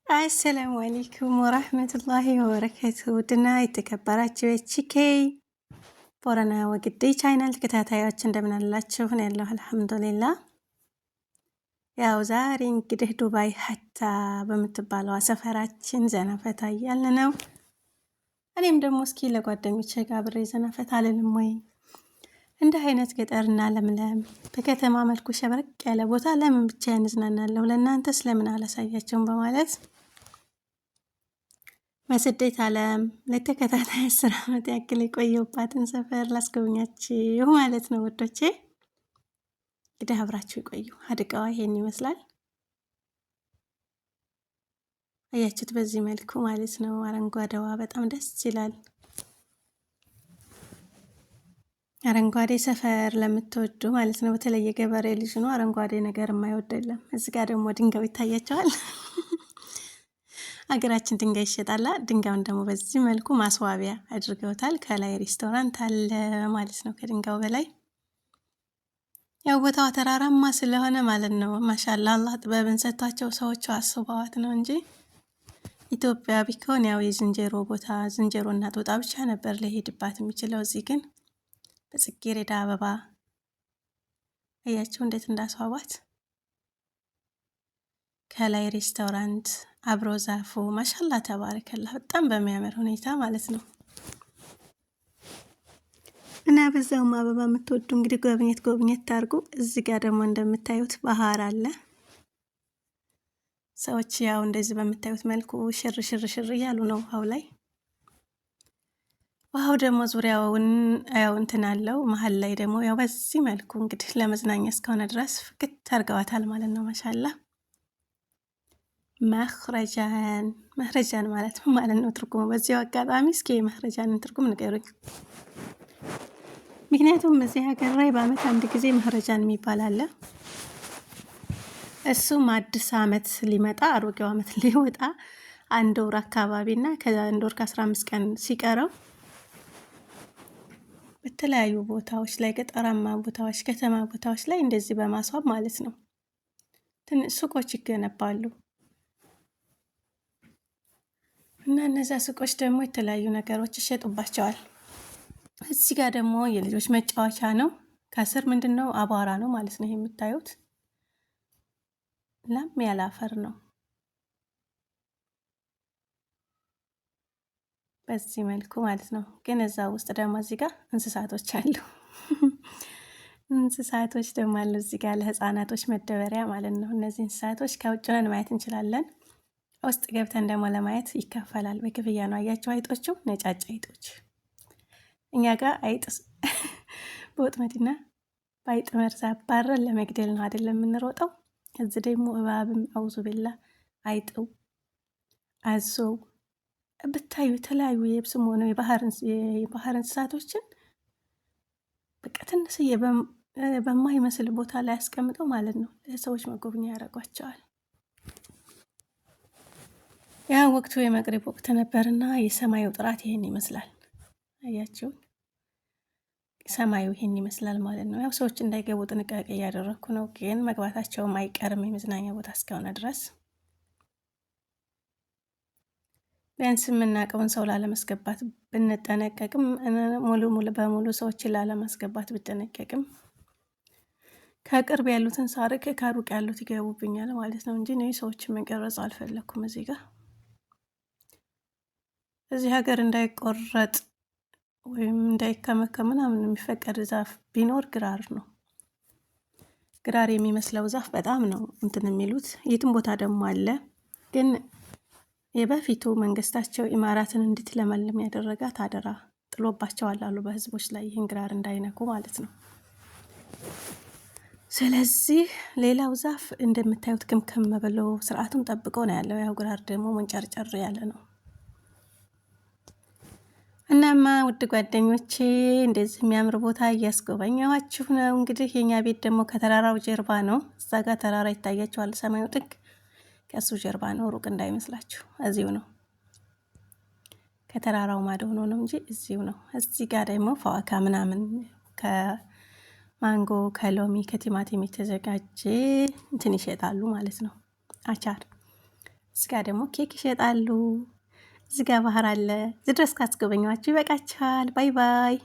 አሰላሙ አለይኩም ወራህመቱላሂ ወበረካቱ። ውድና የተከበራችሁ የቺኬ ቦረና ወግዴ ቻናል ተከታታዮች እንደምን አላችሁ? ነው ያለው አልሐምዱሊላህ። ያው ዛሬ እንግዲህ ዱባይ ሀታ በምትባለው ሰፈራችን ዘና ፈታ እያልን ነው። እኔም ደግሞ እስኪ ለጓደኞቼ ጋር አብሬ ዘና ፈታ አልልም ወይ? እንደ አይነት ገጠርና ለምለም በከተማ መልኩ ሸብረቅ ያለ ቦታ ለምን ብቻ ያንዝናናለሁ? ለእናንተስ ለምን አላሳያቸውም? በማለት በስደት ዓለም ለተከታታይ 10 ዓመት ያክል የቆየሁባትን ሰፈር ላስጎብኛችሁ ማለት ነው ውዶቼ። እንግዲህ አብራችሁ ይቆዩ። ሀድቃዋ ይሄን ይመስላል። አያችሁት? በዚህ መልኩ ማለት ነው። አረንጓዴዋ በጣም ደስ ይላል። አረንጓዴ ሰፈር ለምትወዱ ማለት ነው። በተለይ የገበሬ ልጅ ነው አረንጓዴ ነገር የማይወድ የለም። እዚህ ጋር ደግሞ ድንጋዩ ይታያቸዋል። አገራችን ድንጋይ ይሸጣላ። ድንጋዩን ደግሞ በዚህ መልኩ ማስዋቢያ አድርገውታል። ከላይ ሬስቶራንት አለ ማለት ነው። ከድንጋዩ በላይ ያው ቦታው ተራራማ ስለሆነ ማለት ነው። ማሻአላ አላህ ጥበብን ሰጥቷቸው ሰዎቹ አስበዋት ነው እንጂ ኢትዮጵያ ቢሆን ያው የዝንጀሮ ቦታ ዝንጀሮና ጦጣ ብቻ ነበር ሊሄድባት የሚችለው። እዚህ ግን በጽጌረዳ አበባ አያችሁ እንዴት እንዳስዋቧት። ከላይ ሬስቶራንት አብሮ ዛፉ ማሻአላ ተባረከላ በጣም በሚያምር ሁኔታ ማለት ነው። እና በዛውም አበባ የምትወዱ እንግዲህ ጎብኘት ታርጉ። እዚህ ጋር ደግሞ እንደምታዩት ባህር አለ። ሰዎች ያው እንደዚህ በምታዩት መልኩ ሽር እያሉ ነው ውሃው ላይ። ውሃው ደግሞ ዙሪያውን ያው እንትን አለው። መሀል ላይ ደግሞ ያው በዚህ መልኩ እንግዲህ ለመዝናኛ እስከሆነ ድረስ ፍክት አርገዋታል ማለት ነው። ማሻአላ መህረጃን ማለት ነው ማለት ነው ትርጉሙ። በዚያው አጋጣሚ እስኪ መህረጃንን ትርጉም ንገሩኝ። ምክንያቱም እዚህ ሀገር ላይ በአመት አንድ ጊዜ መህረጃን የሚባል አለ። እሱም አዲስ አመት ሊመጣ አሮጌው አመት ሊወጣ አንድ ወር አካባቢና ከአንድ ወር ከ15 ቀን ሲቀረው በተለያዩ ቦታዎች ላይ ገጠራማ ቦታዎች፣ ከተማ ቦታዎች ላይ እንደዚህ በማስዋብ ማለት ነው ትንሽ ሱቆች ይገነባሉ። እና እነዛ ሱቆች ደግሞ የተለያዩ ነገሮች ይሸጡባቸዋል። እዚህ ጋር ደግሞ የልጆች መጫወቻ ነው። ከስር ምንድነው አቧራ ነው ማለት ነው። ይሄ የምታዩት ለም ያለ አፈር ነው። በዚህ መልኩ ማለት ነው። ግን እዛ ውስጥ ደግሞ እዚህ ጋር እንስሳቶች አሉ። እንስሳቶች ደግሞ አሉ እዚህ ጋር ለህፃናቶች መደበሪያ ማለት ነው። እነዚህ እንስሳቶች ከውጭ ሆነን ማየት እንችላለን። ውስጥ ገብተን ደግሞ ለማየት ይከፈላል። በክፍያ ነው። አያቸው አይጦቹ ነጫጭ አይጦች። እኛ ጋር አይጥ በወጥመድና በአይጥ መርዝ አባረን ለመግደል ነው አይደለም የምንሮጠው። እዚህ ደግሞ እባብም አውዙ ቢላ አይጥው አዞው ብታዩ የተለያዩ የብስም ሆነው የባህር እንስሳቶችን በቃ ትንሽዬ በማይመስል ቦታ ላይ አስቀምጠው ማለት ነው ለሰዎች መጎብኛ ያደርጓቸዋል። ያ ወቅቱ የመቅሪብ ወቅት ነበርና የሰማዩ ጥራት ይሄን ይመስላል። አያችሁ ሰማዩ ይሄን ይመስላል ማለት ነው። ያው ሰዎች እንዳይገቡ ጥንቃቄ እያደረኩ ነው፣ ግን መግባታቸውም አይቀርም የመዝናኛ ቦታ እስከሆነ ድረስ ቢያንስ የምናውቀውን ሰው ላለማስገባት ብንጠነቀቅም ሙሉ በሙሉ ሰዎችን ላለማስገባት ብንጠነቀቅም ከቅርብ ያሉትን ሳርቅ ከሩቅ ያሉት ይገቡብኛል ማለት ነው እንጂ እኔ ሰዎችን መቀረጽ አልፈለኩም። እዚህ ሀገር እንዳይቆረጥ ወይም እንዳይከመከም ምናምን የሚፈቀድ ዛፍ ቢኖር ግራር ነው። ግራር የሚመስለው ዛፍ በጣም ነው እንትን የሚሉት። የትም ቦታ ደግሞ አለ፣ ግን የበፊቱ መንግስታቸው ኢማራትን እንድትለመልም ያደረጋት አደራ ጥሎባቸዋል አሉ በህዝቦች ላይ ይህን ግራር እንዳይነኩ ማለት ነው። ስለዚህ ሌላው ዛፍ እንደምታዩት ክምክም ብሎ ስርዓቱን ጠብቆ ነው ያለው። ያው ግራር ደግሞ መንጨርጨር ያለ ነው። እናማ ውድ ጓደኞቼ እንደዚህ የሚያምር ቦታ እያስጎበኛኋችሁ ነው። እንግዲህ የኛ ቤት ደግሞ ከተራራው ጀርባ ነው። እዛ ጋር ተራራ ይታያችኋል፣ ሰማዩ ጥግ ከሱ ጀርባ ነው። ሩቅ እንዳይመስላችሁ እዚሁ ነው። ከተራራው ማዶ ሆኖ ነው እንጂ እዚሁ ነው። እዚህ ጋር ደግሞ ፈዋካ ምናምን ከማንጎ ከሎሚ ከቲማቲም የተዘጋጀ እንትን ይሸጣሉ ማለት ነው። አቻር እዚጋ ደግሞ ኬክ ይሸጣሉ። እዚጋ ባህር አለ። እዚህ ድረስ ካስጎበኟችሁ ይበቃችኋል። ባይ ባይ